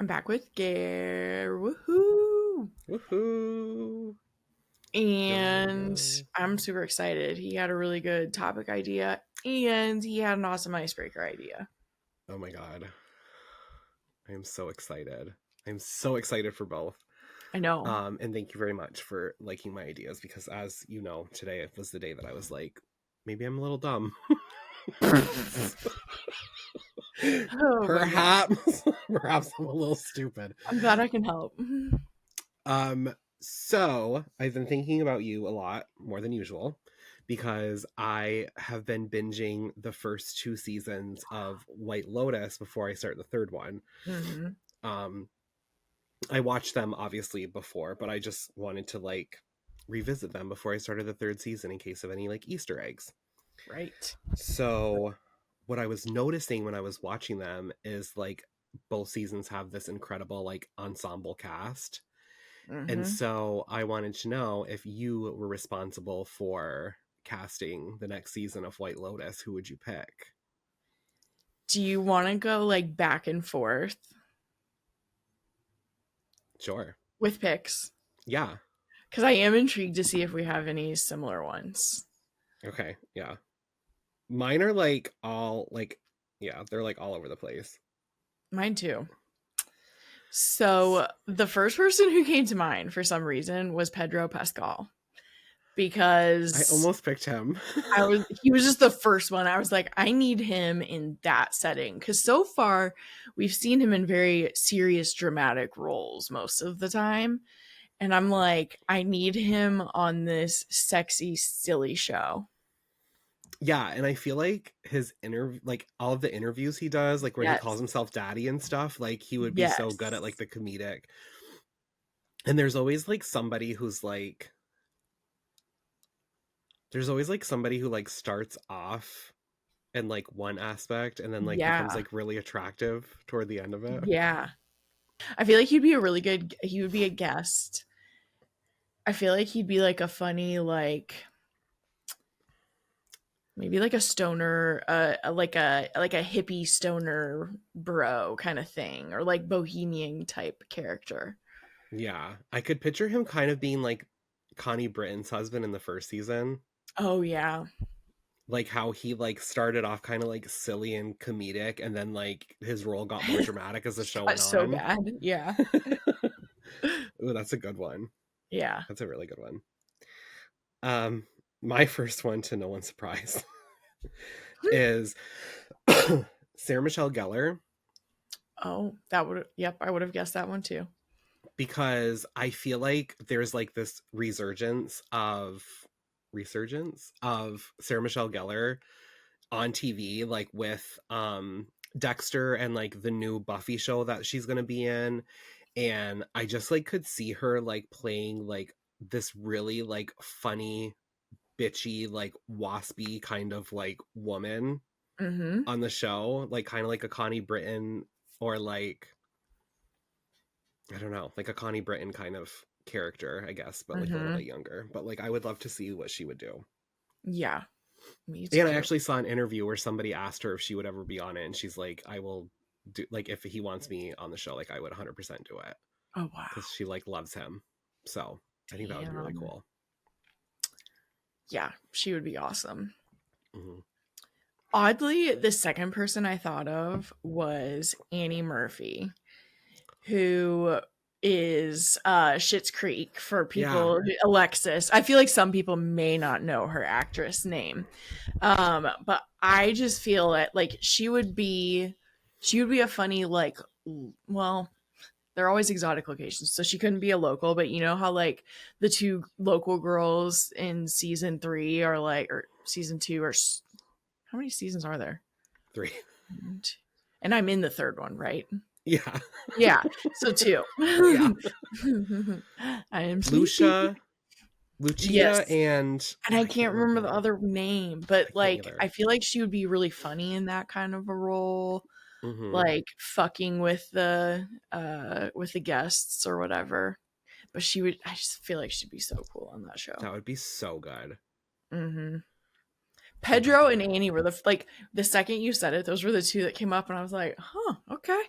I'm back with Gare. Woohoo! Woohoo! And Go. I'm super excited. He had a really good topic idea and he had an awesome icebreaker idea. Oh my god. I am so excited. I'm so excited for both. I know. And thank you very much for liking my ideas because as you know, today was the day that I was like, maybe I'm a little dumb. Oh my God. Perhaps I'm a little stupid. I'm glad I can help. So I've been thinking about you a lot more than usual because I have been binging the first two seasons of White Lotus before I start the third one. Mm-hmm. Um, I watched them obviously before, but I just wanted to like revisit them before I started the third season in case of any like Easter eggs. Right. So what I was noticing when I was watching them is like both seasons have this incredible like ensemble cast. And Mm-hmm. so I wanted to know if you were responsible for casting the next season of White Lotus, who would you pick? Do you want to go like back and forth Sure. with picks? Yeah. Because I am intrigued to see if we have any similar ones. Okay. Yeah. Mine are like all like, yeah, they're like all over the place. Mine too. So the first person who came to mind for some reason was Pedro Pascal I because almost picked him. he was just the first one. I was like, I need him in that setting because so far we've seen him in very serious dramatic roles most of the time. And I'm like, I need him on this sexy, silly show. Yeah, and I feel like his like all of the interviews he does, like where he calls Yes. himself daddy and stuff, like he would be so good at Yes. like the comedic. And there's always like somebody who's like there's always like somebody who like starts off in like one aspect and then like becomes Yeah. like really attractive toward the end of it. Yeah. I feel like he would be a guest. I feel like he'd be like a funny, like, maybe like a stoner, like a hippie stoner bro kind of thing, or like bohemian type character. Yeah, I could picture him kind of being like Connie Britton's husband in the first season. Oh yeah, Like how he like started off kind of like silly and comedic and then like his role got more dramatic as the show went that's so on. bad. Yeah, Ooh, that's a good one. yeah. That's a really good one. Um, my first one, to no one's surprise, is Sarah Michelle Gellar, Oh, that would. Yep, I would have guessed that one too. because I feel like there's like this resurgence of Sarah Michelle Gellar on TV, like with Dexter and like the new Buffy show that she's gonna be in. And I just like could see her like playing like this really like funny, bitchy, like waspy kind of like woman Mm-hmm. on the show, like kind of like a Connie Britton or like I don't know, like a Connie Britton kind of character, I guess, but like a little Mm-hmm. bit younger. But like I would love to see what she would do. Yeah, me And I too. actually saw an interview where somebody asked her if she would ever be on it, and she's like, "I will do like if he wants me on the show, like I would 100% do it Oh wow. because she like loves him." So I think that would be really Damn. cool. Yeah, she would be awesome. Hmm. Oddly, the second person I thought of was Annie Murphy, who is Schitt's Creek for Yeah, people. Alexis. I feel like some people may not know her actress name, but I just feel like she would be a funny like. Well, they're always exotic locations, so she couldn't be a local. But you know how like the two local girls in season 3 are like, or season 2, or how many seasons are there? 3. And I'm in the third one, right? Yeah, Yeah. So 2. yeah. I am sleepy. Lucia, Lucia, Yes. and And I I can't can't remember remember her the name. other name, I but can't like either. I feel like she would be really funny in that kind of a role, Hmm. like fucking with the guests or whatever. But I just feel like she'd be so cool on that show. That would be so good. Hmm. Oh my Pedro and god. Annie were the second you said it, those were the two that came up, and I was like, huh, okay.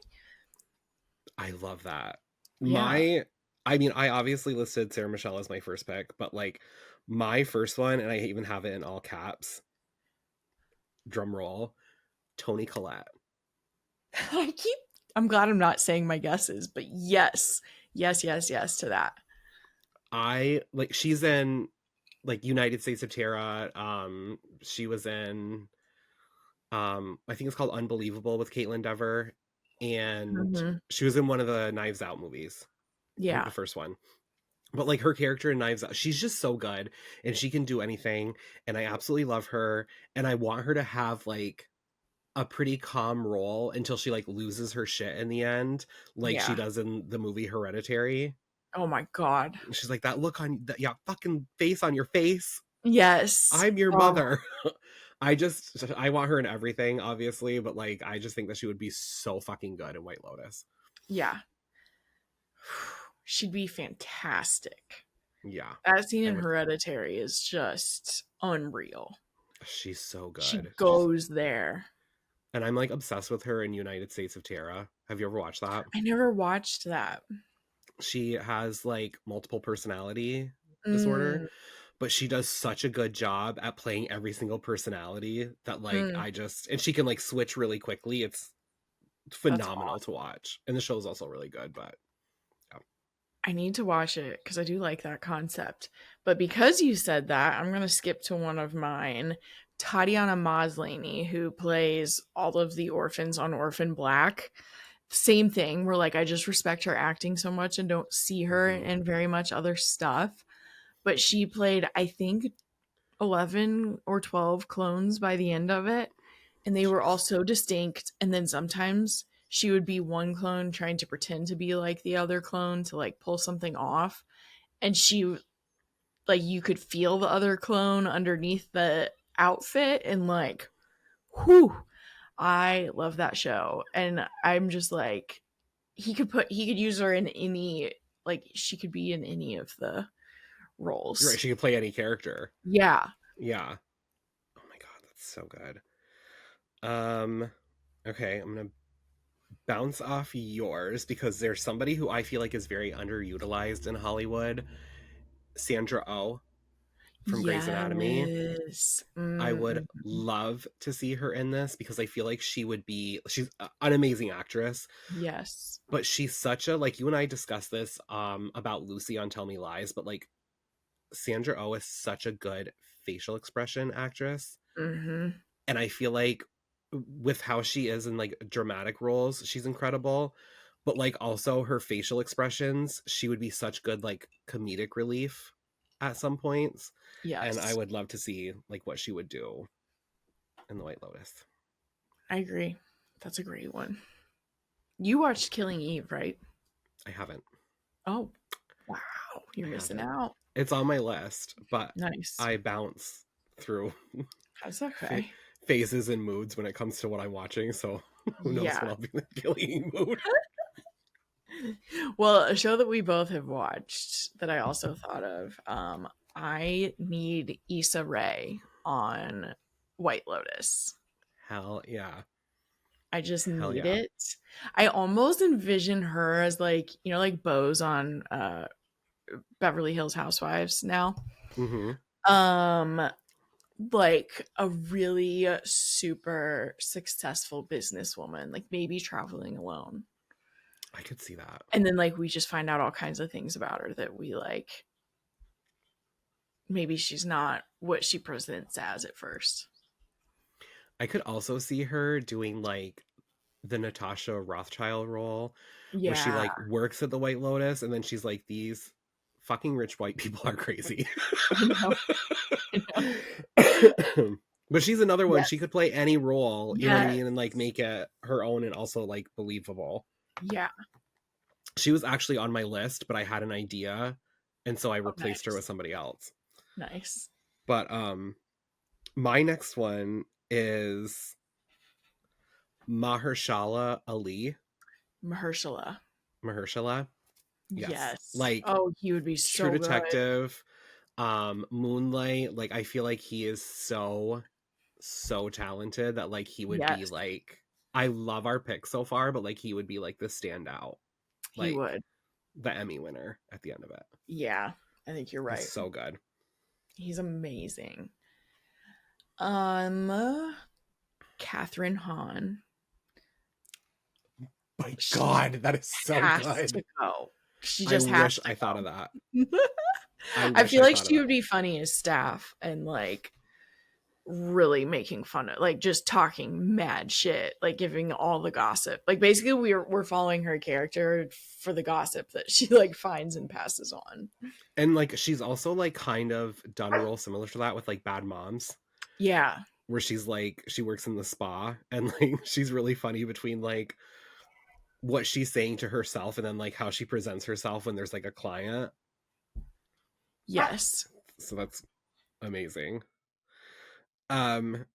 I love that. Yeah. I mean, I obviously listed Sarah Michelle as my first pick, but like my first one, and I even have it in all caps, drum roll, Toni Collette. I keep I'm glad I'm not saying my guesses, but yes. Yes, yes, yes to that. I like she's in like United States of Terra. She was in I think it's called Unbelievable with Caitlin Dever, and Mhm. she was in one of the Knives Out movies. I think Yeah. the first one. But like her character in Knives Out, she's just so good and she can do anything. And I absolutely love her. And I want her to have like a pretty calm role until she like loses her shit in the end, like she Yeah. does in the movie Hereditary. Oh my god. She's like, that look on that, yeah, fucking face on your face. Yes. I'm your Oh, mother. I want her in everything, obviously, but like I just think that she would be so fucking good in White Lotus. yeah. She'd be fantastic. Yeah, That scene I in would. Hereditary is just unreal. She's so She good. goes there. And I'm like obsessed with her in United States of Terra. Have you ever watched that? I never watched that. She has like multiple personality disorder, Mm, but she does such a good job at playing every single personality that like hmm. I just, and she can like switch really quickly. It's That's phenomenal to awesome. watch. And the show's also really good, but yeah. I need to watch it because I do like that concept. But because you said that, I'm going to skip to one of mine. Tatiana Maslany, who plays all of the orphans on Orphan Black. Same thing. Where like I just respect her acting so much and don't see her Mm-hmm. in very much other stuff. But she played, I think, 11 or 12 clones by the end of it. And they were all Jeez. so distinct. And then sometimes she would be one clone trying to pretend to be like the other clone to like pull something off. And she, like, you could feel the other clone underneath the outfit. And like, whew, I love that show. And I'm just like, he could use her in any, like, she could be in any of the You're right. roles. She can play any character. Yeah. Yeah. Oh my God. That's so good. Um, okay. I'm going to bounce off yours because there's somebody who I feel like is very underutilized in Hollywood. Sandra Oh from Grey's Anatomy. Yes. I would Mm, love to see her in this because I feel like she's an amazing actress, yes. but she's such a, like you and I discussed this about Lucy on Tell Me Lies, but like Sandra Oh is such a good facial expression actress. Hmm. And I feel like with how she is in like dramatic roles, she's incredible. But like also her facial expressions, she would be such good like comedic relief at some points. And I Yes. would love to see like what she would do in the White Lotus. I agree. That's a great one. You watched Killing Eve, right? I haven't. Oh, wow. I You're missing haven't. out. It's on my list, but Nice. I bounce through That's fa- okay. phases and moods when it comes to what I'm watching. So who knows when Yeah. I'll be in the killing mood. Well, a show that we both have watched that I also thought of, I need Issa Rae on White Lotus. Hell yeah. I just Hell need yeah. it. I almost envision her as like, like Bose on Beverly Hills Housewives now. Mm-hmm. Um like a really super successful businesswoman, like maybe traveling alone. I could see that. And then like we just find out all kinds of things about her that we like maybe she's not what she presents as at first. I could also see her doing like the Natasha Rothschild role where she Yeah. like works at the White Lotus and then she's like, these fucking rich white people are crazy. I know. I know. But she's another one. She Yes. could play any role, you know what I Yes. mean? And like make it her own and also like believable. Yeah. She was actually on my list, but I had an idea. And so I Oh, replaced her with nice. somebody else. Nice. But my next one is Mahershala Ali. Mahershala. Mahershala. Yes. Yes. Like Oh, he would be True so good. Detective, Moonlight, like I feel like he is so talented that like he would be Yes. like I love our pick so far, but like he would be like the standout. He like would. the Emmy winner at the end of it. Yeah, I think you're He's right. so good. He's amazing. Um, Catherine Hahn. My She God, that is so has to good. go. She I just has wish to I thought of that. go. I I wish feel I like thought of she that. would be funny as staff and like really making fun of, like, just talking mad shit, like giving all the gossip. Like basically we're following her character for the gossip that she like finds and passes on. And like she's also like kind of done a role similar to that with like Bad Moms, Yeah. where she's like she works in the spa and like she's really funny between like what she's saying to herself and then like how she presents herself when there's like a client. Yes. So that's amazing. Um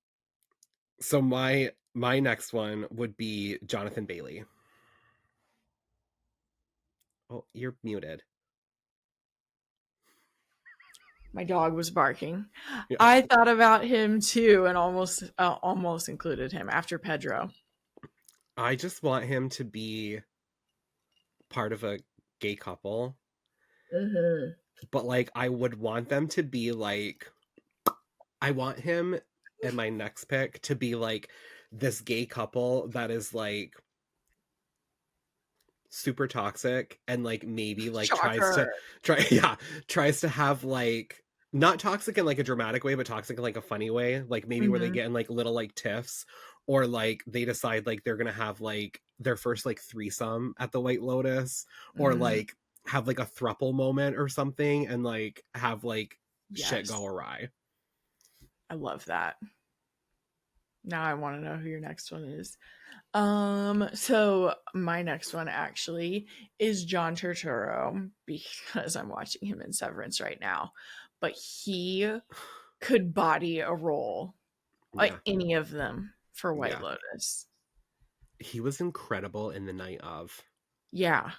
so my next one would be Jonathan Bailey. Oh, you're muted. My dog was barking. Yeah. I thought about him too and almost included him after Pedro. I just want him to be part of a gay couple, Mm-hmm. but like I would want them to be like I want him in my next pick to be like this gay couple that is like super toxic and like maybe like Shocker. tries to have like not toxic in like a dramatic way but toxic in like a funny way, like maybe where they Mm-hmm. get in like little like tiffs, or like they decide like they're gonna have like their first like threesome at the White Lotus, or Mm-hmm. like have like a thruple moment or something and like have like shit Yes. go awry. I love that. Now I want to know who your next one is. So my next one actually is John Turturro because I'm watching him in Severance right now. But he could body a role, like Yeah, any of them for White yeah, Lotus. he was incredible in The Night Of. Yeah.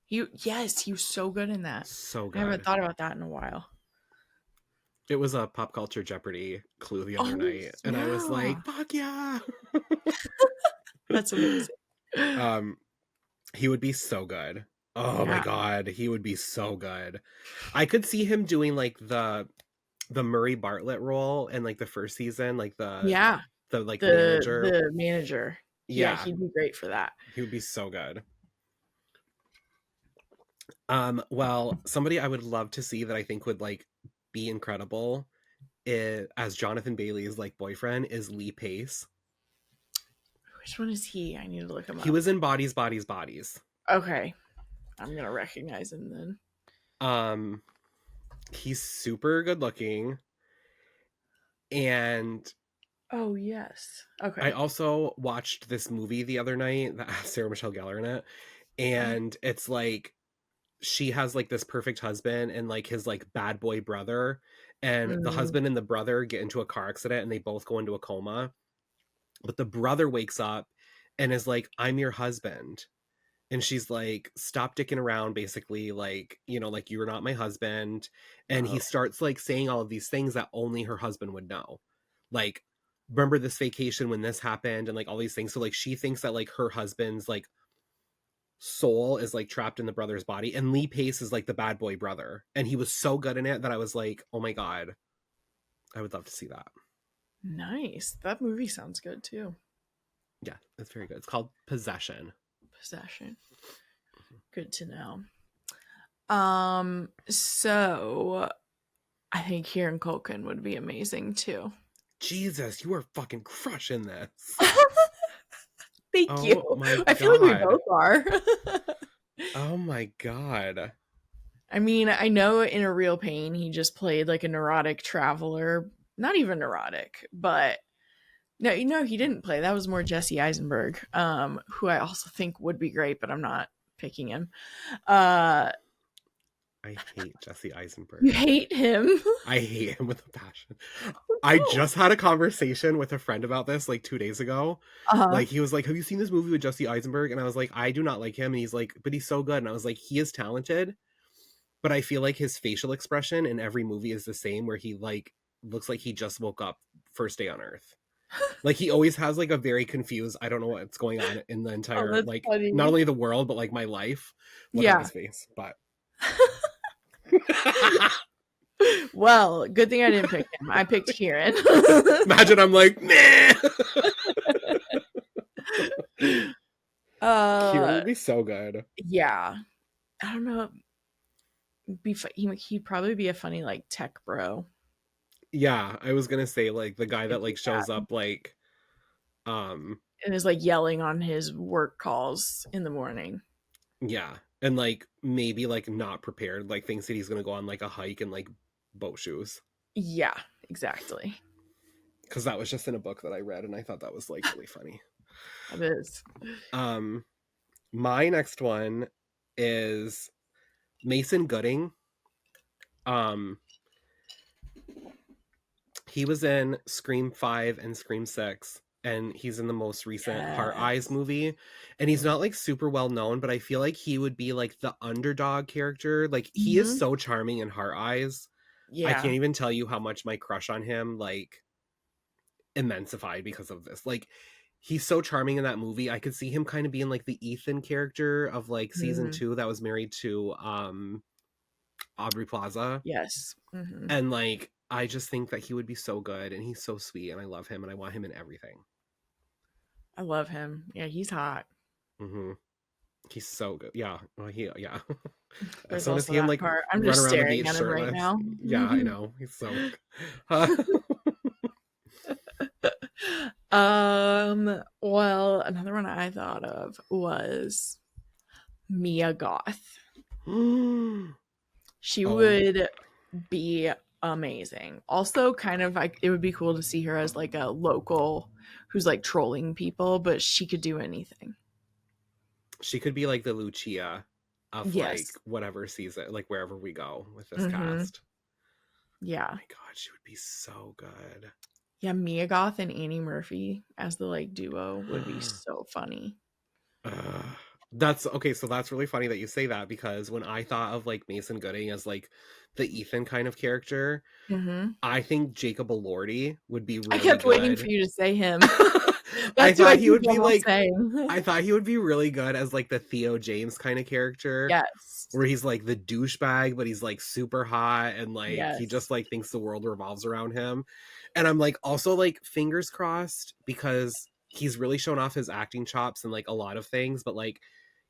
Yes, he was so good in that. So I haven't good. thought about that in a while. It was a pop culture Jeopardy clue the other Oh night, and I was yeah. like, "Fuck yeah!" That's amazing. um, he would be so good. Oh my Yeah. god, he would be so good. I could see him doing like the Murray Bartlett role in like the first season, like Yeah. the like The manager. the manager. Yeah, Yeah, he'd be great for that. he would be so good. Well, somebody I would love to see that I think would like be incredible as Jonathan Bailey's like boyfriend is Lee Pace. Which one is he? I need to look him He up. was in Bodies, Bodies, Bodies. Okay. I'm gonna recognize him then. Um, he's super good looking, and Oh yes. I Okay. also watched this movie the other night that has Sarah Michelle Gellar in it, and it's like she has like this perfect husband and like his like bad boy brother, and the Mm, husband and the brother get into a car accident and they both go into a coma, but the brother wakes up and is like, "I'm your husband." And she's like, "Stop dicking around," basically, like, you know, like, "You're not my husband." And he oh, starts like saying all of these things that only her husband would know, like, "Remember this vacation when this happened," and like all these things. So like she thinks that like her husband's like soul is like trapped in the brother's body, and Lee Pace is like the bad boy brother, and he was so good in it that I was like, oh my god, I would love to see that. nice. That movie sounds good too. Yeah, it's very good. It's called Possession. Possession. Good to know. So I think Kieran Culkin would be amazing too. Jesus, you are fucking crushing this. Thank you. Oh my I feel like we god. both are. Oh my god. I mean, I know in A Real Pain he just played like a neurotic traveler. Not even neurotic, but no, he didn't play. That was more Jesse Eisenberg, who I also think would be great, but I'm not picking him. Uh, I hate Jesse you Eisenberg. hate him? I hate him with a passion. I just had a conversation with a friend about this like 2 days ago. Uh-huh. Like he was like, "Have you seen this movie with Jesse Eisenberg?" And I was like, "I do not like him." And he's like, "But he's so good." And I was like, "He is talented, but I feel like his facial expression in every movie is the same, where he like looks like he just woke up first day on Earth." Like he always has like a very confused, I don't know what's going on in the Oh, entire, that's like not funny. only the world, but like my life. Look at Yeah. his face. But Well, good thing I didn't pick him. I picked Kieran. imagine I'm like, meh. Kieran uh, would be so good. yeah. I don't know. He'd probably be a funny like tech bro. Yeah, I was gonna say like the guy Could that do like shows that. up like um And is like yelling on his work calls in the morning. yeah, and like maybe like not prepared, like thinks that he's gonna go on like a hike in like boat shoes. Yeah, exactly. Because that was just in a book that I read and I thought that was like really funny. That is. Um my next one is Mason Gooding. Um he was in Scream 5 and Scream 6, and he's in the most recent Heart Eyes Yes. movie. And he's not like super well known, but I feel like he would be like the underdog character. Like he is Hmm. so charming in Heart Eyes. I Yeah. can't even tell you how much my crush on him like immensified because of this. Like he's so charming in that movie. I could see him kind of being like the Ethan character of like season Hmm. 2 that was married to Aubrey Plaza. Yes. Hmm. And like I just think that he would be so good, and he's so sweet, and I love him, and I want him in everything. I love him. Yeah, he's hot. Hmm. He's so good. Yeah. Well, yeah. As There's soon as also he can that like part. I'm run just around the staring beach at him right shirtless. now. Yeah, I know. He's so uh, Well, another one I thought of was Mia Goth. oh She my would be amazing. Also, kind of like it would be cool to see her as like a local who's like trolling people, but she could do anything. she could be like the Lucia of like Yes. whatever season, like wherever we go with this Mm-hmm. cast. Oh Yeah. my god, she would be so good. Yeah, Mia Goth and Annie Murphy as the like duo would be so funny. Ugh. That's okay. So that's really funny that you say that, because when I thought of like Mason Gooding as like the Ethan kind of character, Hmm. I think Jacob Elordi would be I really kept waiting for good. you to say him. I That's who I thought he keep would be almost like, saying. I thought he would be really good as like the Theo James kind of character, Yes. where he's like the douchebag, but he's like super hot, and like he just Yes. like thinks the world revolves around him. And I'm like also like fingers crossed, because he's really shown off his acting chops and like a lot of things, but like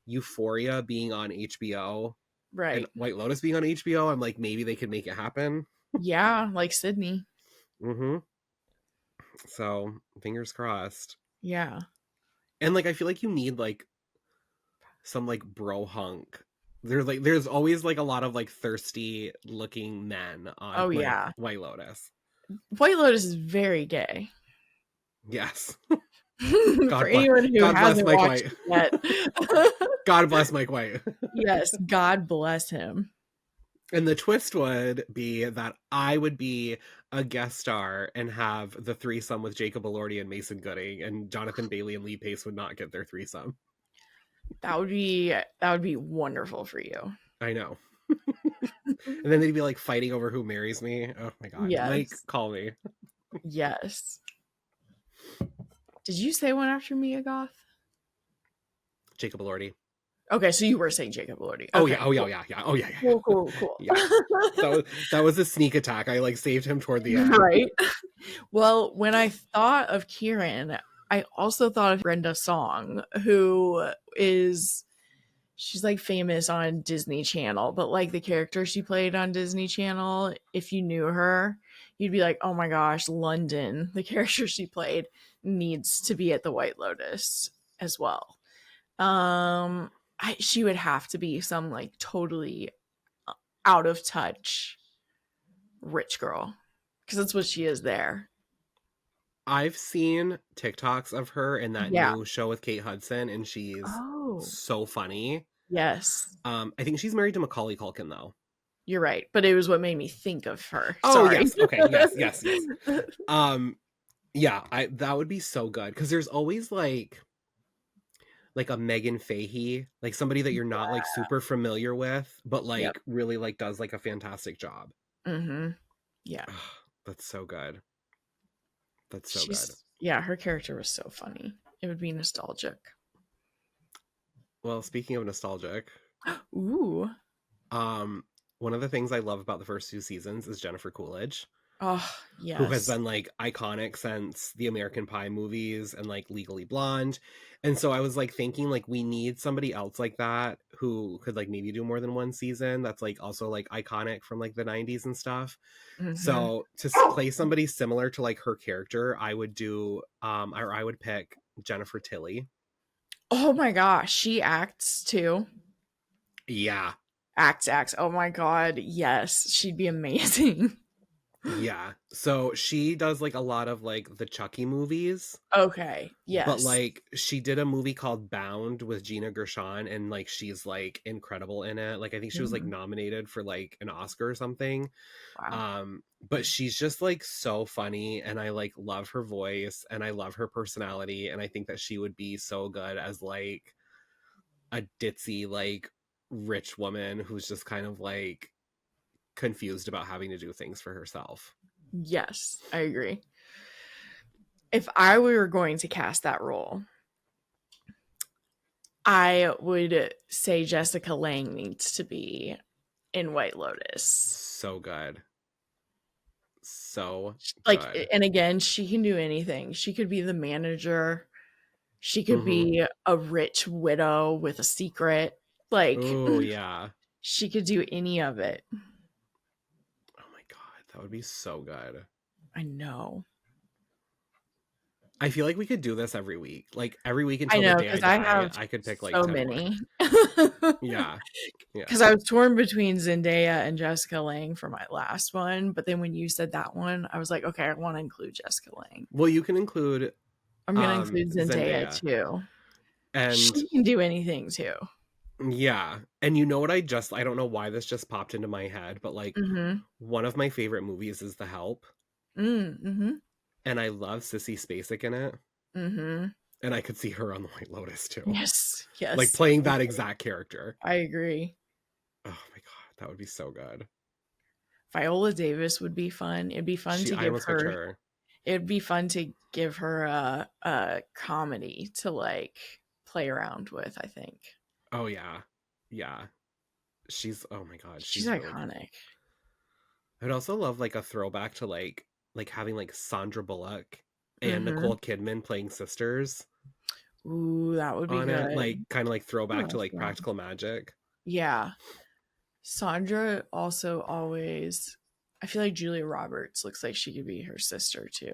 Euphoria being on HBO and Right. White Lotus being on HBO, I'm like maybe they could make it happen. Yeah, like Sydney. Hmm. So fingers crossed. Yeah. And like I feel like you need like some like bro hunk. There's always like a lot of like thirsty looking men on Oh like yeah. White Lotus. White Lotus is very gay. Yes. For God bless anyone who God bless hasn't Mike watched White. it yet. God bless Mike White. Yes, God bless him. And the twist would be that I would be a guest star and have the threesome with Jacob Elordi and Mason Gooding, and Jonathan Bailey and Lee Pace would not get their threesome. That would be wonderful for you. I know. And then they'd be like fighting over who marries me. Oh my god. Mike, Yes. call me. Yes. Did you say one after Mia Goth? Jacob Elordi. Okay, so you were saying Jacob Elordi. Oh Okay, yeah, oh yeah, cool. yeah, yeah. Oh yeah, yeah. Cool. Yeah. That was a sneak attack. I like saved him toward the end. Right. Well, when I thought of Kieran, I also thought of Brenda Song, who is she's like famous on Disney Channel, but like the character she played on Disney Channel, if you knew her, you'd be like, "Oh my gosh, London, the character she played needs to be at the White Lotus as well." She would have to be some like totally out of touch rich girl because that's what she is there. I've seen TikToks of her in that Yeah. new show with Kate Hudson, and she's Oh, so funny. yes. I think she's married to Macaulay Culkin though. You're right, but it was what made me think of her. Oh Sorry. yes, okay, yes. Yeah, I that would be so good, because there's always like a Megan Fahey, like somebody that you're not like super familiar with, but Yep. like really like does like a fantastic job. Mm-hmm. Yeah. Ugh, that's so good. That's so She's good. Yeah, her character was so funny. It would be nostalgic. Well, speaking of nostalgic, Ooh. um, one of the things I love about the first two seasons is Jennifer Coolidge, Oh, who has yes. been like iconic since the American Pie movies and like Legally Blonde. And so I was like thinking like we need somebody else like that who could like maybe do more than one season that's like also like iconic from like the 90s and stuff. Hmm. So to play somebody similar to like her character, I would do or I would pick Jennifer Tilly. Oh my gosh, she acts too. Yeah. Acts. Oh my god, yes, she'd be amazing. Yeah. So she does like a lot of like the Chucky movies, Okay, but yes. like she did a movie called Bound with Gina Gershon and like she's like incredible in it. Like I think she was like Mhm. nominated for like an Oscar or something. Wow. But she's just like so funny and I like love her voice and I love her personality and I think that she would be so good as like a ditzy like rich woman who's just kind of like confused about having to do things for herself. Yes, I agree. If I were going to cast that role, I would say Jessica Lange needs to be in White Lotus. So good. So Like, good. and again, she can do anything. She could be the manager. She could Mm-hmm. be a rich widow with a secret. Like, Oh yeah. she could do any of it. Oh my god, that would be so good. I know. I feel like we could do this every week. Like every week I until the know day I because I die, have I could pick like so 10 more. many. Yeah. Yeah. Because I was torn between Zendaya and Jessica Lange for my last one, but then when you said that one, I was like, okay, I want to include Jessica Lange. Well, you can include I'm gonna include Zendaya Zendaya. too. And She can do anything too. yeah. And you know what I don't know why this just popped into my head, but like Mm-hmm. one of my favorite movies is The Help. Mm-hmm. And I love Sissy Spacek in it. Mm-hmm. And I could see her on The White Lotus too. Yes. Like Yes. playing that exact character. I agree. Oh my god, that would be so good. Viola Davis would be fun. It'd be fun to I give almost picked her. her. It'd be fun to give her a comedy to like play around with. I think Oh yeah. Yeah. She's oh my god, she's she's really good. iconic. I'd also love like a throwback to like having like Sandra Bullock and Mm-hmm. Nicole Kidman playing sisters Ooh, that would be on it. good. Like kind of like Who throwback to else like do I- Practical Magic. Yeah, Sandra also always. I feel like Julia Roberts looks like she could be her sister too.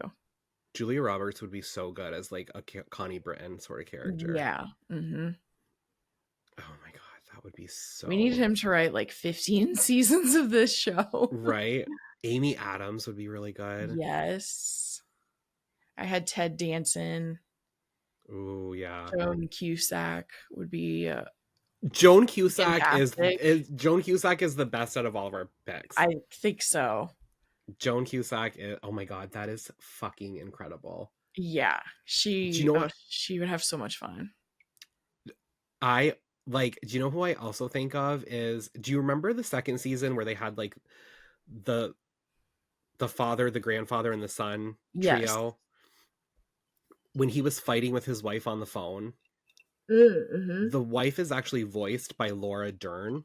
Julia Roberts would be so good as like a Connie Britton sort of character. Yeah. Mm-hmm. Oh my god, that would be We need so him to write like 15 seasons of this show. right. Amy Adams would be really good. Yes. I had Ted Danson. Oh yeah. Joan Cusack would be fantastic. Joan Cusack is the best out of all of our picks. I think so. Joan Cusack is, oh my god, that is fucking incredible. Yeah. Do you know what She would have so much fun. I like? Do you know who I also think of is? Do you remember the second season where they had like the the father, the grandfather, and the son Yes. trio when he was fighting with his wife on the phone? Mm-hmm. The wife is actually voiced by Laura Dern.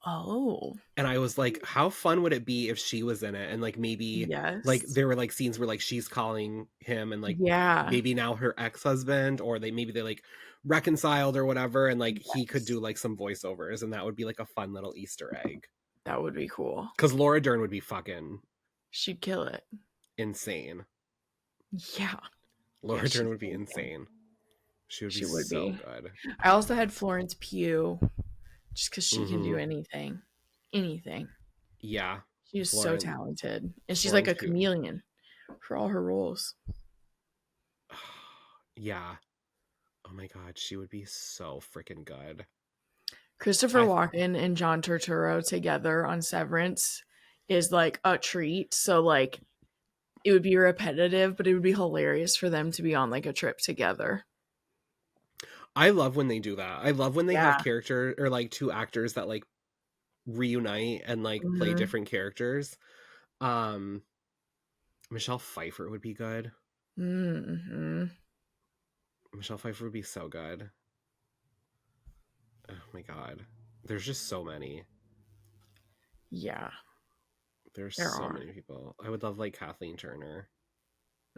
Oh, And I was like, how fun would it be if she was in it? And like maybe like yes. there were like scenes where like she's calling him and like Yeah, maybe now her ex-husband or they like reconciled or whatever and like he could yes. do like some voiceovers and that would be like a fun little Easter egg. That would be cool. Because Laura Dern would be fucking She'd kill it. insane. Yeah. Yeah, Laura Dern she's would be amazing. insane. She would be She would so be. good. I also had Florence Pugh just because she can do Mm-hmm. anything. Anything. Yeah. She is so Florence talented. And she's like Florence a Pugh. chameleon for all her roles. Yeah. Oh my god, she would be so freaking good. Christopher I Walken and John Turturro together on Severance is like a treat. So like it would be repetitive, but it would be hilarious for them to be on like a trip together. I love when they do that. I love when they have Yeah. character or like two actors that like reunite and like play Hmm. different characters. Um Michelle Pfeiffer would be good. Mm-hmm. Michelle Pfeiffer would be so good. Oh my god. There's just so many. Yeah, There's there so are. many people. I would love like Kathleen Turner.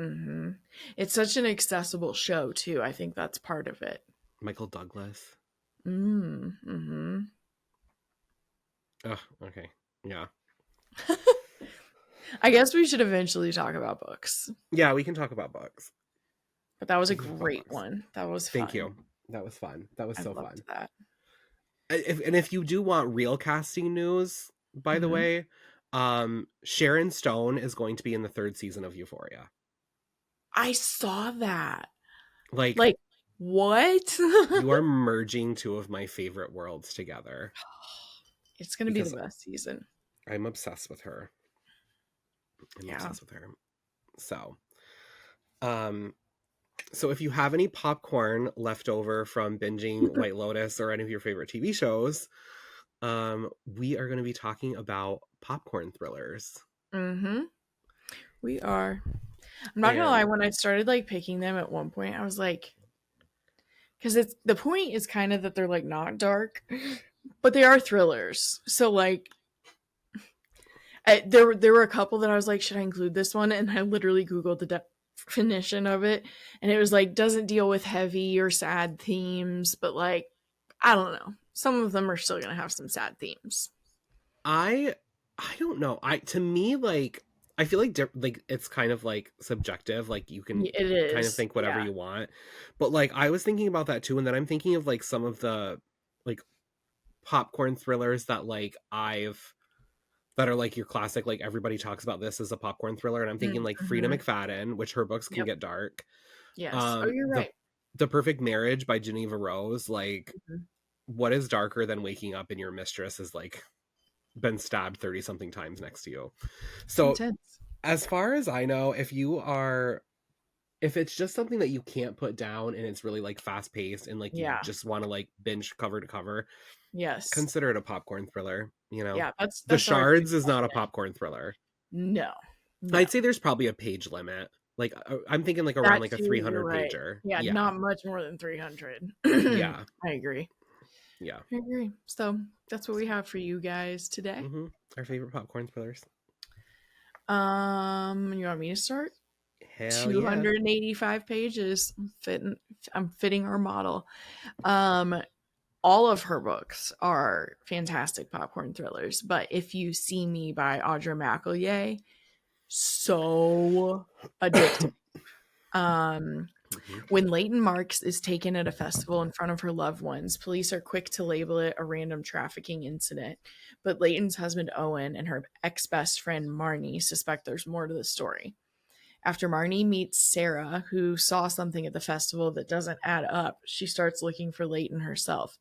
Mm-hmm. It's such an accessible show too. I think that's part of it. Michael Douglas. Mm-hmm. Oh, okay. Yeah. I guess we should eventually talk about books. Yeah, we can talk about books. But that was a We can talk about great books. one. That was Thank fun. you. That was fun. That was I so loved fun. that. And if you do want real casting news, by the Hmm. way, Sharon Stone is going to be in the third season of Euphoria. I saw that. Like, Like, what? you are merging two of my favorite worlds together. It's going to be the Because best season. I'm obsessed with her. I'm Yeah. obsessed with her. So, um, so if you have any popcorn left over from binging White Lotus or any of your favorite TV shows, we are going to be talking about popcorn thrillers. Mm-hmm. We are. I'm not gonna lie, And when I started like picking them at one point, I was like, because it's the point is kind of that they're like not dark, but they are thrillers. So like, there were a couple that I was like, should I include this one? And I literally googled the definition of it, and it was like doesn't deal with heavy or sad themes, but like I don't know, some of them are still gonna have some sad themes. I don't know. I to me like I feel like like it's kind of like subjective. Like you can It kind of is, think whatever yeah. you want. But like I was thinking about that too, and then I'm thinking of like some of the like popcorn thrillers that like I've that are like your classic, like everybody talks about this as a popcorn thriller, and I'm thinking like Frida Mm-hmm. McFadden, which her books can Yep. get dark. Yes. Oh, you're The right. Perfect Marriage by Geneva Rose, like Mhm. what is darker than waking up and your mistress is like been stabbed 30 something times next to you. It's So intense. as far as I know, if it's just something that you can't put down and it's really like fast paced and like you Yeah. just want to like binge cover to cover, Yes. consider it a popcorn thriller. You know, Yeah. The That's how I feel Shards is about not a it. popcorn thriller. No. No. I'd say there's probably a page limit. Like I'm thinking like around That like a too, you're 300 right. pager. Yeah, Yeah. not much more than 300. Yeah. I agree. Yeah. I agree. So that's what we have for you guys today. Mm-hmm. Our favorite popcorn thrillers. You want me to start? Hell yeah. 285 pages. I'm fitting our model. Um, all of her books are fantastic popcorn thrillers, but If You See Me by Audra McElroy, so addictive. Um, Mm-hmm. When Leighton Marks is taken at a festival in front of her loved ones, police are quick to label it a random trafficking incident. But Leighton's husband Owen and her ex best friend Marnie suspect there's more to the story. After Marnie meets Sarah, who saw something at the festival that doesn't add up, she starts looking for Leighton herself,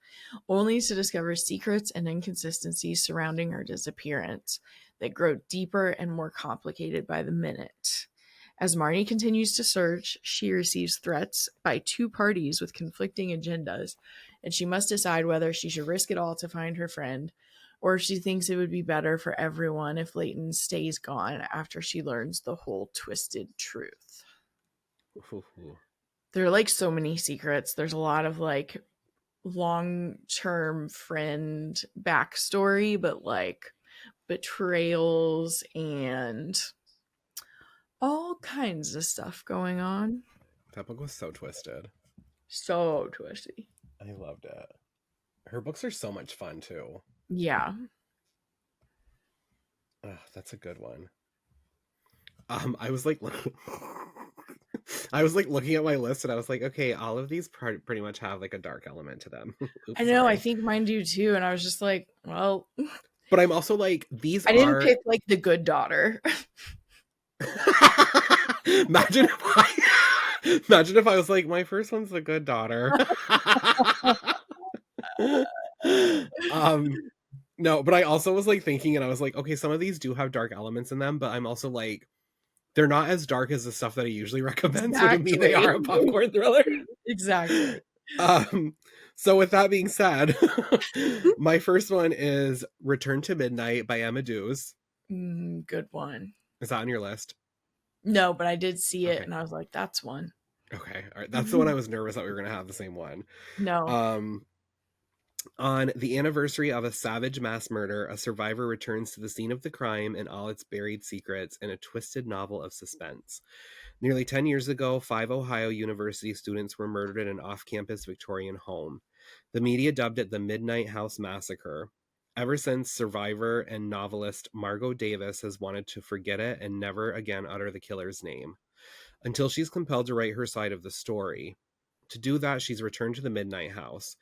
only to discover secrets and inconsistencies surrounding her disappearance that grow deeper and more complicated by the minute. As Marnie continues to search, she receives threats by two parties with conflicting agendas, and she must decide whether she should risk it all to find her friend, or if she thinks it would be better for everyone if Leighton stays gone after she learns the whole twisted truth. There are like so many secrets. There's a lot of like long term friend backstory, but like betrayals and all kinds of stuff going on. That book was so twisted. So twisty. I loved it. Her books are so much fun too. Yeah. That's a good one. I was like, I was like looking at my list and I was like, okay, all of these pretty much have like a dark element to them. Oops, I know, sorry. I think mine do too. And I was just like, well, But I'm also like, I didn't pick like The Good Daughter. Imagine if I was like, my first one's The Good Daughter. No, but I also was like thinking, and I was like, okay, some of these do have dark elements in them, but I'm also like, they're not as dark as the stuff that I usually recommend. Exactly. So to me, they are a popcorn thriller. Exactly. So with that being said, my first one is Return to Midnight by Emma Dews. Good one. Is that on your list? No, but I did see it Okay. and I was like, that's one. Okay. All right. That's the one I was nervous that we were going to have the same one. No. Um, on the anniversary of a savage mass murder, a survivor returns to the scene of the crime and all its buried secrets in a twisted novel of suspense. Nearly 10 years ago, 5 Ohio University students were murdered in an off campus Victorian home. The media dubbed it the Midnight House Massacre. Ever since, survivor and novelist Margot Davis has wanted to forget it and never again utter the killer's name, until she's compelled to write her side of the story. To do that, she's returned to the Midnight House.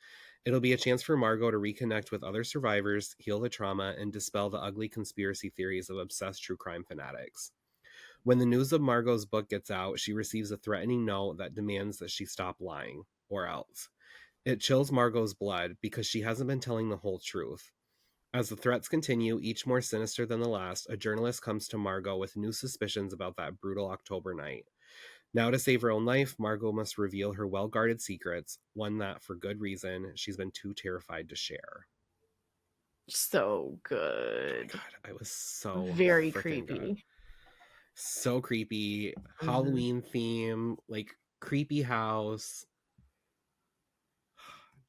It'll be a chance for Margot to reconnect with other survivors, heal the trauma, and dispel the ugly conspiracy theories of obsessed true crime fanatics. When the news of Margot's book gets out, she receives a threatening note that demands that she stop lying, or else. It chills Margot's blood because she hasn't been telling the whole truth. As the threats continue, each more sinister than the last, a journalist comes to Margot with new suspicions about that brutal October night. Now, to save her own life, Margot must reveal her well-guarded secrets, one that, for good reason, she's been too terrified to share. So Oh my good. god, I was so Very freaking good. creepy. So creepy. Mm-hmm. Halloween theme, like creepy house,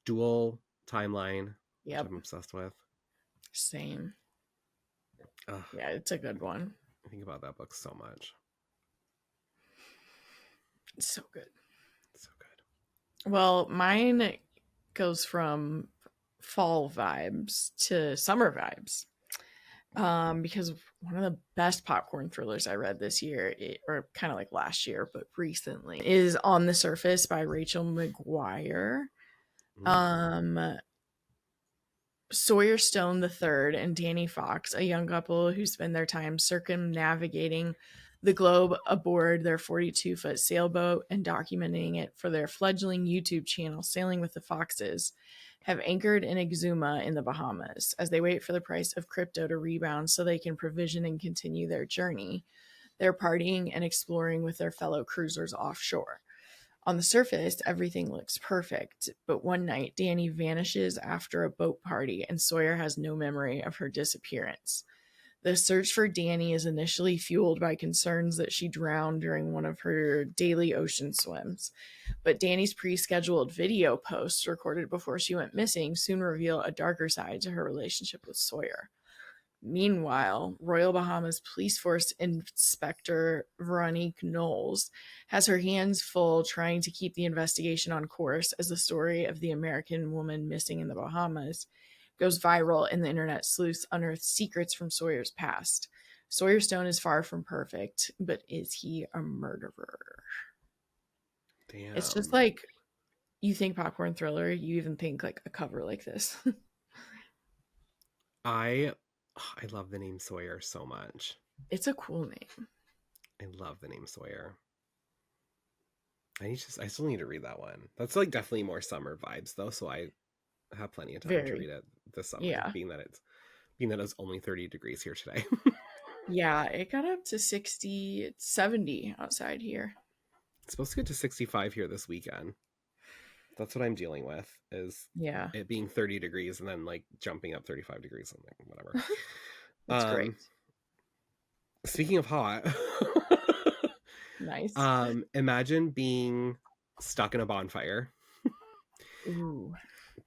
dual timeline, which Yep. I'm obsessed with. Same. Ugh, Yeah, it's a good one. I think about that book so much. It's so good. So good. Well, mine goes from fall vibes to summer vibes. Because one of the best popcorn thrillers I read this year, or kind of like last year, but recently, is On the Surface by Rachel McGuire. Mm. Um, Sawyer Stone III and Danny Fox, a young couple who spend their time circumnavigating the globe aboard their 42-foot sailboat and documenting it for their fledgling YouTube channel, Sailing with the Foxes, have anchored in Exuma in the Bahamas as they wait for the price of crypto to rebound so they can provision and continue their journey. They're partying and exploring with their fellow cruisers offshore. On the surface, everything looks perfect, but one night Danny vanishes after a boat party and Sawyer has no memory of her disappearance. The search for Danny is initially fueled by concerns that she drowned during one of her daily ocean swims, but Danny's pre-scheduled video posts recorded before she went missing soon reveal a darker side to her relationship with Sawyer. Meanwhile, Royal Bahamas Police Force Inspector Veronique Knowles has her hands full trying to keep the investigation on course as the story of the American woman missing in the Bahamas goes viral and the internet sleuths unearth secrets from Sawyer's past. Sawyer Stone is far from perfect, but is he a murderer? It's just Damn. like you think popcorn thriller, you even think like a cover like this. I I love the name Sawyer so much. It's a cool name. I love the name Sawyer. I still need to read that one. That's like definitely more summer vibes though, so I have plenty of time to Very. read it this summer, Yeah. being that it's only 30 degrees here today. Yeah, it got up to 60, 70 outside here. It's supposed to get to 65 here this weekend. That's what I'm dealing with, is Yeah, it being 30 degrees and then like jumping up 35 degrees and like, whatever. that's great. Speaking of hot, Nice. imagine being stuck in a bonfire, Ooh.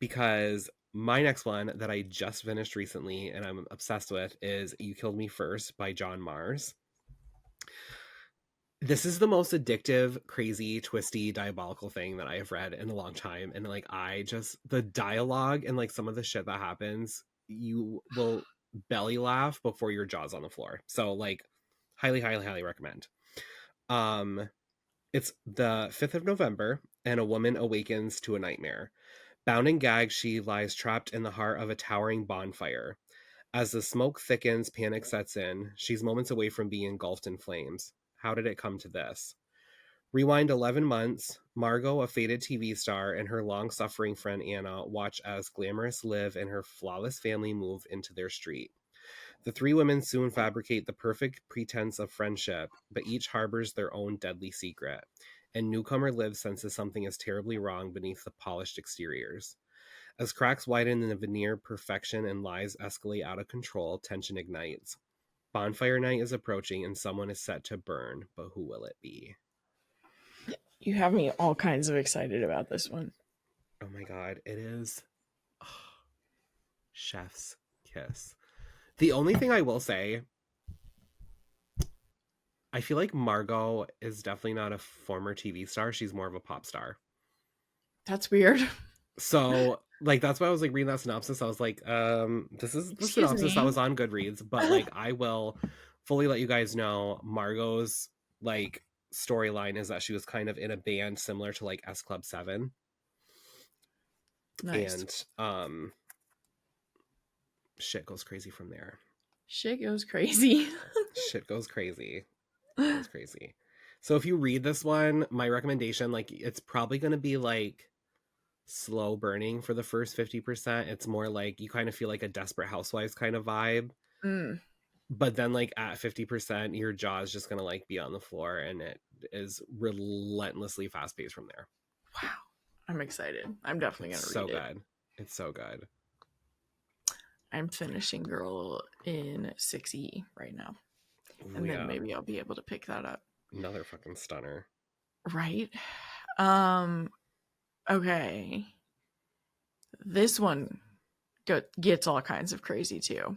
because my next one that I just finished recently and I'm obsessed with is You Killed Me First by John Mars. This is the most addictive, crazy, twisty, diabolical thing that I have read in a long time. And like, the dialogue and like some of the shit that happens, you will belly laugh before your jaw's on the floor. So like, highly, highly, highly recommend. Um, it's the 5th of November and a woman awakens to a nightmare. Bound and gagged, she lies trapped in the heart of a towering bonfire. As the smoke thickens, panic sets in. She's moments away from being engulfed in flames. How did it come to this? Rewind 11 months. Margot, a faded TV star, and her long suffering friend Anna watch as glamorous Liv and her flawless family move into their street. The three women soon fabricate the perfect pretense of friendship, but each harbors their own deadly secret. And newcomer Liv senses something is terribly wrong beneath the polished exteriors. As cracks widen in the veneer, perfection and lies escalate out of control, tension ignites. Bonfire night is approaching and someone is set to burn, but who will it be? You have me all kinds of excited about this one. Oh my god, it is Chef's Kiss. The only thing I will say, I feel like Margot is definitely not a former TV star. She's more of a pop star. That's weird. So, like, that's why I was like reading that synopsis. I was like, this is the Excuse synopsis that me. was on Goodreads, but like, I will fully let you guys know Margot's like storyline is that she was kind of in a band similar to like S Club 7. Nice. And shit goes crazy from there. Shit goes crazy. Shit goes crazy. It goes crazy. So if you read this one, my recommendation, like, it's probably going to be like slow burning for the first 50%. It's more like you kind of feel like a Desperate Housewives kind of vibe. Mm. But then like at 50%, your jaw is just going to like be on the floor, and it is relentlessly fast paced from there. Wow. I'm excited. I'm definitely going to read it. Good. It's so good. I'm finishing Girl in 6E right now. And then maybe I'll be able to pick that up. Another fucking stunner. Right? Okay. This one gets all kinds of crazy too.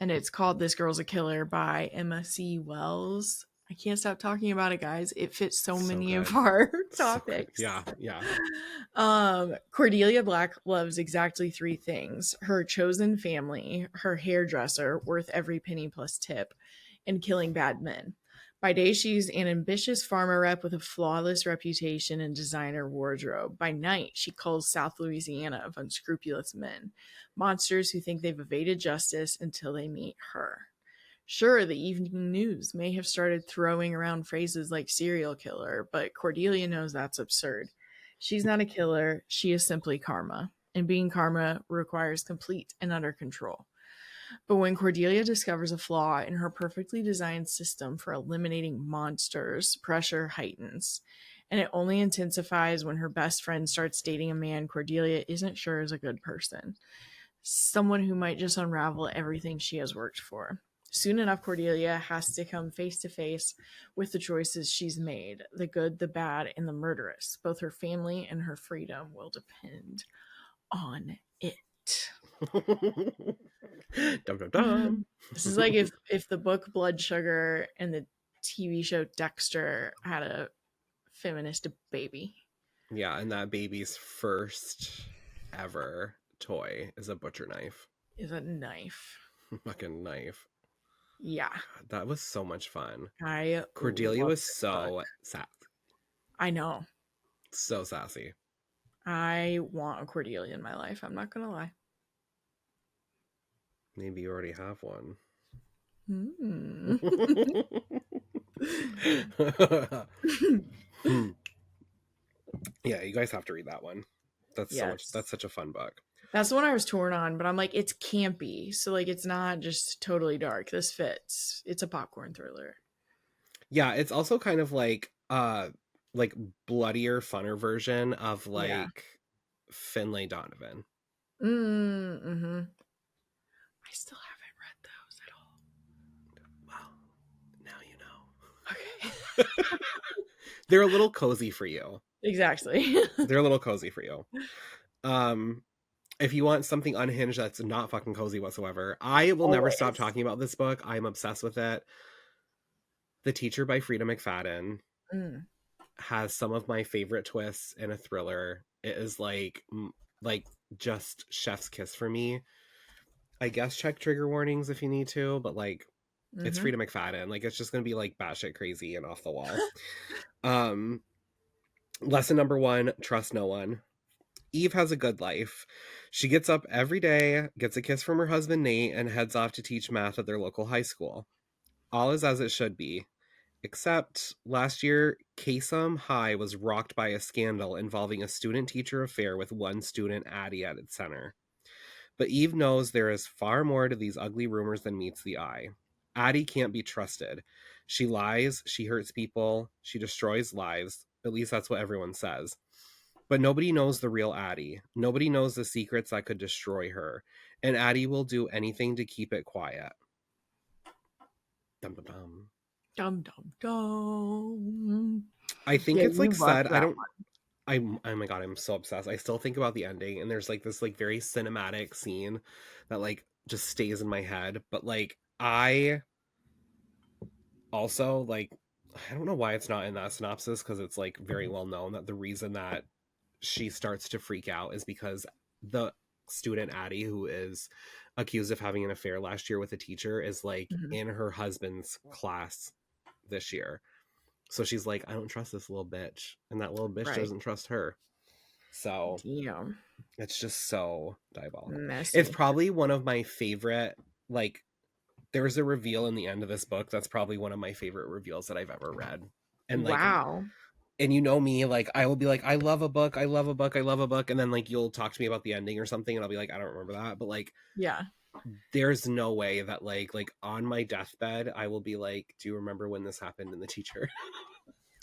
And it's called This Girl's a Killer by Emma C. Wells. I can't stop talking about it, guys. It fits so many of our topics. Yeah. Cordelia Black loves exactly 3 things: her chosen family, her hairdresser, worth every penny plus tip, and killing bad men. By day, she's an ambitious farmer rep with a flawless reputation and designer wardrobe. By night, she culls South Louisiana of unscrupulous men, monsters who think they've evaded justice until they meet her. Sure, the evening news may have started throwing around phrases like serial killer, but Cordelia knows that's absurd. She's not a killer, she is simply karma, and being karma requires complete and utter control. But when Cordelia discovers a flaw in her perfectly designed system for eliminating monsters, pressure heightens. And it only intensifies when her best friend starts dating a man Cordelia isn't sure is a good person. Someone who might just unravel everything she has worked for. Soon enough, Cordelia has to come face to face with the choices she's made, the good, the bad, and the murderous. Both her family and her freedom will depend on it. Dum, dum, dum. This is like if the book Blood Sugar and the TV show Dexter had a feminist baby. Yeah, and that baby's first ever toy is a butcher knife. Is a knife. Fucking knife. Yeah. God, that was so much fun. Cordelia was so sassy. I know. So sassy. I want a Cordelia in my life. I'm not going to lie. Maybe you already have one. Yeah, you guys have to read that one. That's so much. That's such a fun book. That's the one I was torn on, but I'm like, it's campy. So like, it's not just totally dark. This fits. It's a popcorn thriller. Yeah, it's also kind of like bloodier, funner version of like Finlay Donovan. Mm-hmm. I still haven't read those at all. Well, now you know. Okay. They're a little cozy for you. Exactly. They're a little cozy for you. If you want something unhinged that's not fucking cozy whatsoever, I will never stop talking about this book. I'm obsessed with it. The Teacher by Frida McFadden has some of my favorite twists in a thriller. It is like just chef's kiss for me. I guess check trigger warnings if you need to, but like it's Frida McFadden. Like it's just gonna be like batshit crazy and off the wall. Lesson number 1, trust no one. Eve has a good life. She gets up every day, gets a kiss from her husband Nate, and heads off to teach math at their local high school. All is as it should be. Except last year, Kasem High was rocked by a scandal involving a student-teacher affair with one student, Addie, at its center. But Eve knows there is far more to these ugly rumors than meets the eye. Addie can't be trusted. She lies, she hurts people, she destroys lives. At least that's what everyone says. But nobody knows the real Addie. Nobody knows the secrets that could destroy her. And Addie will do anything to keep it quiet. Dum dum dum. Dum dum dum. I think Yeah, it's like you loved said, I that don't I'm oh my god, I'm so obsessed. I still think about the ending, and there's like this like very cinematic scene that like just stays in my head. But like I also like I don't know why it's not in that synopsis, because it's like very well known that the reason that she starts to freak out is because the student Addie, who is accused of having an affair last year with a teacher, is like one. in her husband's class this year. So she's like, I don't trust this little bitch, and that little bitch Right. doesn't trust her. So Damn. it's just so diabolical. It's Messy. probably one of my favorite, like, there's a reveal in the end of this book that's probably one of my favorite reveals that I've ever read. And like, Wow. and you know me, like, I will be like, I love a book, I love a book, I love a book. And then like, you'll talk to me about the ending or something, and I'll be like, I don't remember that. But like, Yeah. there's no way that like on my deathbed, I will be like, do you remember when this happened in the teacher?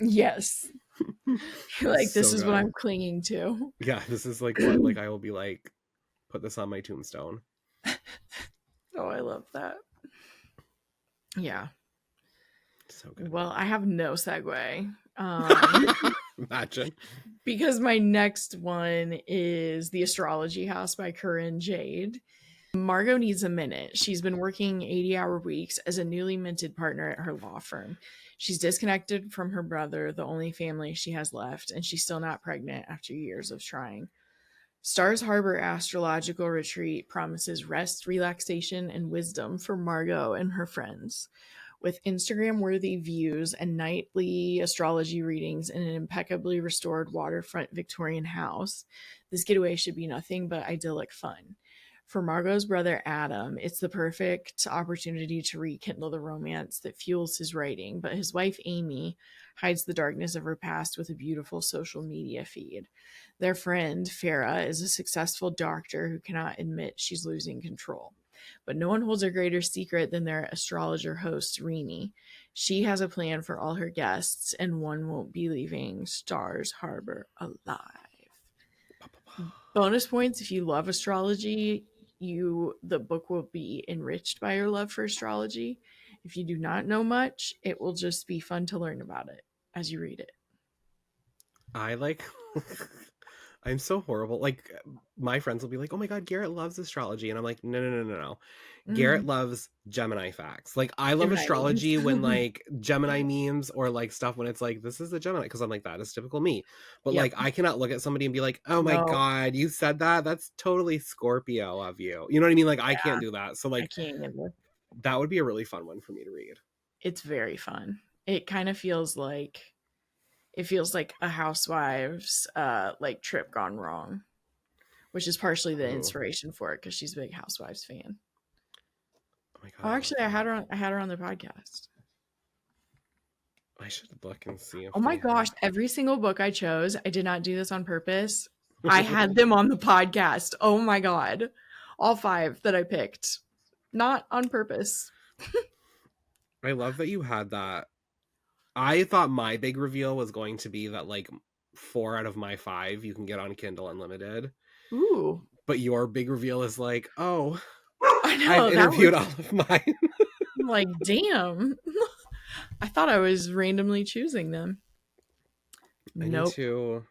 Yes. Like, this So is what good. I'm clinging to. Yeah, this is like what, like, I will be like, put this on my tombstone. Oh, I love that. Yeah. So good. Well, I have no segue. Imagine. Because my next one is The Astrology House by Corinne Jade. Margot needs a minute. She's been working 80-hour weeks as a newly minted partner at her law firm. She's disconnected from her brother, the only family she has left, and she's still not pregnant after years of trying. Stars Harbor Astrological Retreat promises rest, relaxation, and wisdom for Margot and her friends. With Instagram worthy views and nightly astrology readings in an impeccably restored waterfront Victorian house, this getaway should be nothing but idyllic fun. For Margot's brother Adam, it's the perfect opportunity to rekindle the romance that fuels his writing, but his wife Amy hides the darkness of her past with a beautiful social media feed. Their friend, Farah, is a successful doctor who cannot admit she's losing control. But no one holds a greater secret than their astrologer host, Rini. She has a plan for all her guests, and one won't be leaving Stars Harbor alive. Bonus points if you love astrology, the book will be enriched by your love for astrology. If you do not know much, it will just be fun to learn about it as you read it. I like I'm so horrible. Like, my friends will be like, "Oh my god, Garrett loves astrology," and I'm like, "No, no, no, no, no. Garrett Mm, loves Gemini facts. Like, I love Gemini memes. astrology when like Gemini memes or like stuff when it's like this is the Gemini, because I'm like that is typical me. But Yep. like, I cannot look at somebody and be like, "Oh my No, god, you said that? That's totally Scorpio of you." You know what I mean? Like, I yeah, can't do that. So I like, can't either. that would be a really fun one for me to read. It's very fun. It kind of feels like a housewives like trip gone wrong, which is partially the Oh, inspiration for it because she's a big housewives fan. oh my god, Oh, I love actually, that. I had her on the podcast. I should look and see if Oh my they gosh, have. every single book I chose, I did not do this on purpose. I had them on the podcast. Oh my god. All 5 that I picked. Not on purpose. I love that you had that. I thought my big reveal was going to be that like 4 out of my 5 you can get on Kindle Unlimited. Ooh. But your big reveal is like, oh, I I've know that interviewed was all of mine. I'm like, damn. I thought I was randomly choosing them. I need Nope. to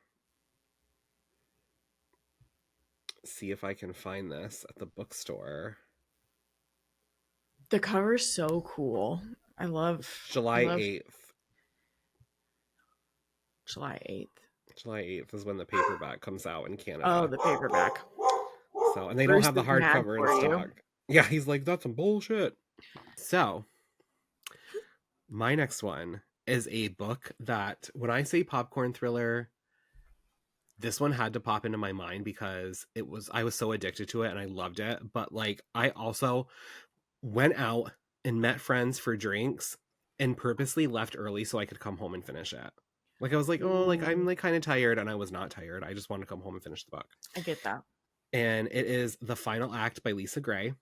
see if I can find this at the bookstore. The cover's so cool. I July love 8th. July 8th. July 8th is when the paperback comes out in Oh, Canada. the paperback. So, and they don't Bruce have the is mad hardcover for in you. stock. Yeah, he's like, that's some bullshit. So, my next one is a book that, when I say popcorn thriller, this one had to pop into my mind because I was so addicted to it and I loved it. But like, I also went out and met friends for drinks and purposely left early so I could come home and finish it. Like, I was like, oh, like, I'm Ooh, like kind of tired, and I was not tired. I just wanted to come home and finish the book. I get that. And it is The Final Act by Lisa Gray.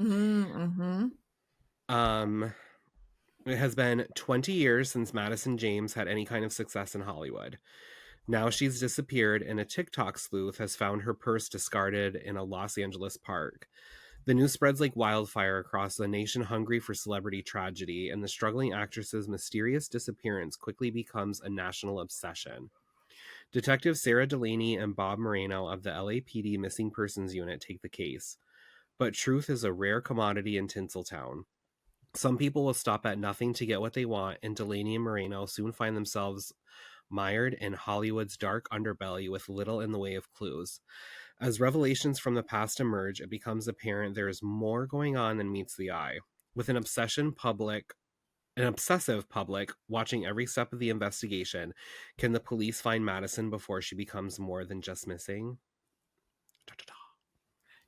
Mm-hmm. Um, it has been 20 years since Madison James had any kind of success in Hollywood. Now she's disappeared, and a TikTok sleuth has found her purse discarded in a Los Angeles park. The news spreads like wildfire across a nation hungry for celebrity tragedy, and the struggling actress's mysterious disappearance quickly becomes a national obsession. Detectives Sarah Delaney and Bob Moreno of the LAPD Missing Persons Unit take the case. But truth is a rare commodity in Tinseltown. Some people will stop at nothing to get what they want, and Delaney and Moreno soon find themselves mired in Hollywood's dark underbelly with little in the way of clues. As revelations from the past emerge, it becomes apparent there is more going on than meets the eye. With an obsessive public watching every step of the investigation, can the police find Madison before she becomes more than just missing?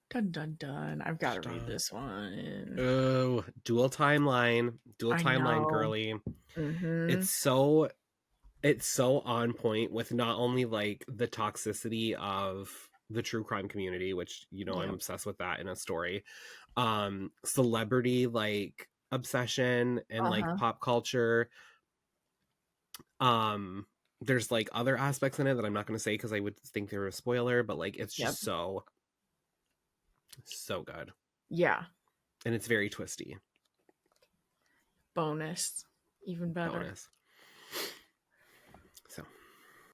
Dun dun dun. I've got to read this one. Oh, dual timeline, I know. girly. Mm-hmm. It's so on point with not only like the toxicity of the true crime community, which I'm obsessed with that in a story, celebrity like obsession and like pop culture. There's like other aspects in it that I'm not going to say because I would think they're a spoiler, but like it's just so good. Yeah. And it's very twisty. Bonus. Even better. Bonus. So.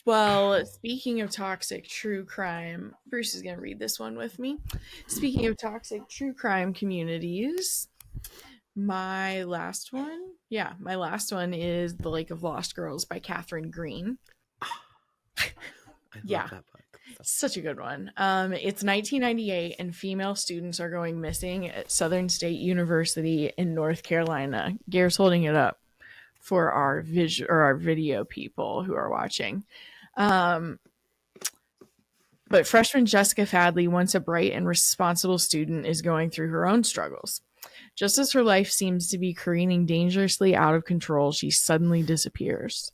Well, speaking of toxic true crime, Bruce is going to read this one with me. Speaking of toxic true crime communities, my last one is The Lake of Lost Girls by Catherine Green. I love that book. Such a good one. It's 1998 and female students are going missing at Southern State University in North Carolina. Gare's holding it up for our video people who are watching. But freshman Jessica Fadley, once a bright and responsible student, is going through her own struggles. Just as her life seems to be careening dangerously out of control, she suddenly disappears.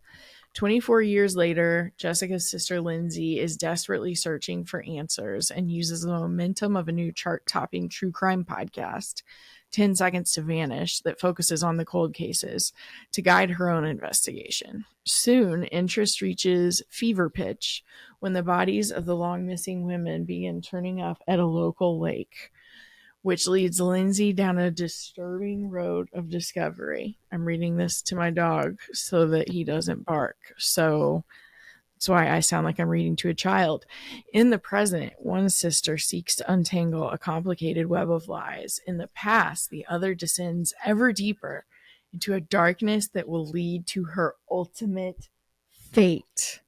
24 years later, Jessica's sister Lindsay is desperately searching for answers and uses the momentum of a new chart-topping true crime podcast, 10 Seconds to Vanish, that focuses on the cold cases to guide her own investigation. Soon, interest reaches fever pitch when the bodies of the long-missing women begin turning up at a local lake, which leads Lindsay down a disturbing road of discovery. I'm reading this to my dog so that he doesn't bark. So that's why I sound like I'm reading to a child. In the present, one sister seeks to untangle a complicated web of lies. In the past, the other descends ever deeper into a darkness that will lead to her ultimate fate.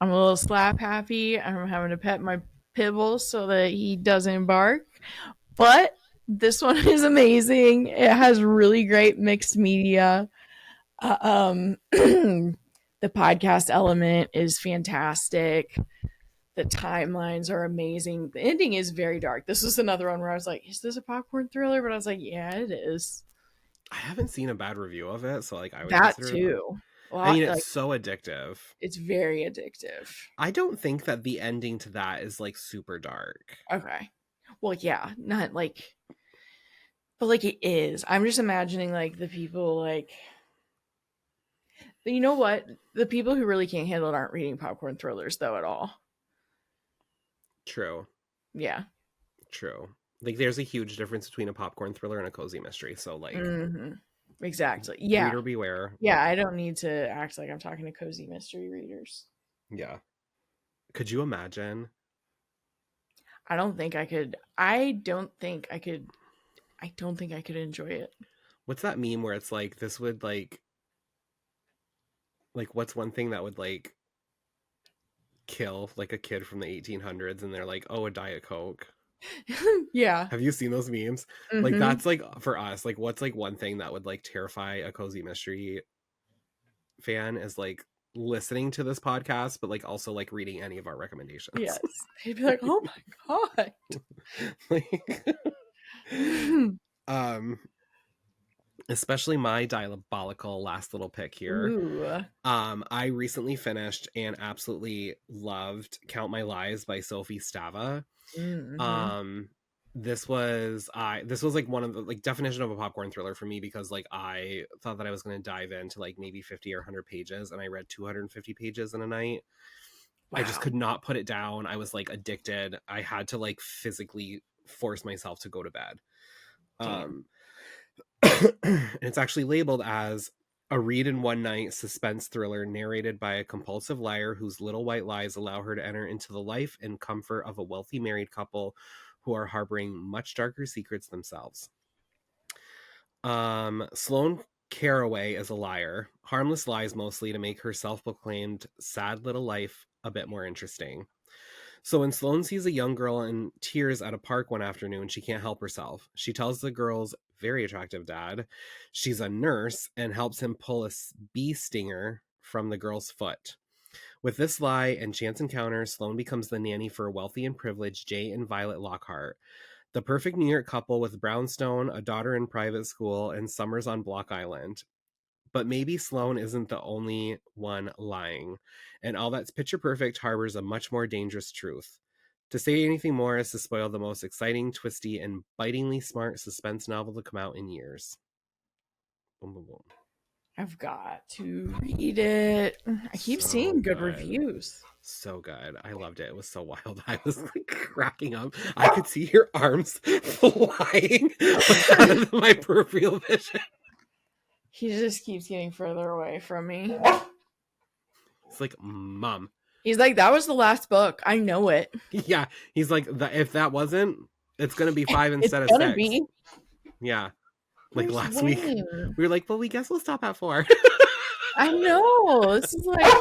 I'm a little slap happy. I'm having to pet my Pibble so that he doesn't bark, but this one is amazing. It has really great mixed media. The podcast element is fantastic. The timelines are amazing. The ending is very dark. This is another one where I was like, is this a popcorn thriller? But I was like, yeah, it is. I haven't seen a bad review of it, so like I would that consider too. I mean, it's so addictive. It's very addictive. I don't think that the ending to that is like super dark. Okay. Well, yeah, not like, but like it is. I'm just imagining like the people like, but you know what? The people who really can't handle it aren't reading popcorn thrillers though at all. True. Yeah. True. Like there's a huge difference between a popcorn thriller and a cozy mystery. So like. Mm-hmm. Exactly. Yeah. Reader beware. Yeah, I don't need to act like I'm talking to cozy mystery readers. Yeah. Could you imagine? I don't think I could. I don't think I could enjoy it. What's that meme where it's like this would like what's one thing that would like kill like a kid from the 1800s and they're like, oh, a Diet Coke. Yeah. Have you seen those memes? Mm-hmm. Like that's like for us, like what's like one thing that would like terrify a cozy mystery fan is like listening to this podcast, but like also like reading any of our recommendations. Yes. They'd be like, oh my God. Especially my diabolical last little pick here. Ooh. I recently finished and absolutely loved Count My Lies by Sophie Stava. Mm-hmm. This was like one of the like definition of a popcorn thriller for me because like I thought that I was going to dive into like maybe 50 or 100 pages and I read 250 pages in a night. Wow. I just could not put it down. I was like addicted. I had to like physically force myself to go to bed. Damn. It's actually labeled as a read in one night suspense thriller narrated by a compulsive liar whose little white lies allow her to enter into the life and comfort of a wealthy married couple who are harboring much darker secrets themselves. Sloane Caraway is a liar. Harmless lies mostly to make her self-proclaimed sad little life a bit more interesting. So when Sloane sees a young girl in tears at a park one afternoon, she can't help herself. She tells the girl's very attractive dad she's a nurse and helps him pull a bee stinger from the girl's foot. With this lie and chance encounter, Sloane becomes the nanny for wealthy and privileged Jay and Violet Lockhart, the perfect New York couple with brownstone, a daughter in private school, and summers on Block Island. But maybe Sloane isn't the only one lying, and all that's picture perfect harbors a much more dangerous truth. To say anything more is to spoil the most exciting, twisty, and bitingly smart suspense novel to come out in years. Boom, boom, boom. I've got to read it. I keep seeing good reviews. So good. I loved it. It was so wild. I was like cracking up. I could see your arms flying out of my peripheral vision. He just keeps getting further away from me. It's like, Mom. He's like, that was the last book. I know it. Yeah. He's like, if that wasn't, it's going to be 5 instead of 6. Be. Yeah. Like last week. We were like, well, we guess we'll stop at 4. I know. This is like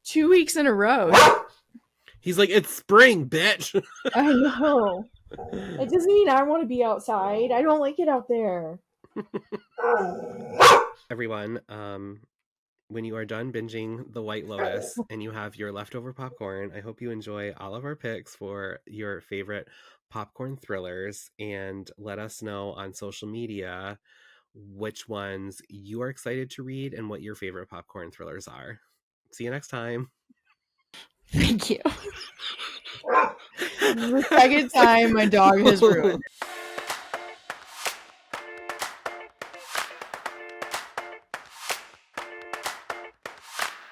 2 weeks in a row. He's like, it's spring, bitch. I know. It doesn't mean I want to be outside. I don't like it out there. Everyone, when you are done binging The White Lotus and you have your leftover popcorn, I hope you enjoy all of our picks for your favorite popcorn thrillers, and let us know on social media which ones you are excited to read and what your favorite popcorn thrillers are. See you next time. Thank you. The second time my dog has ruined it.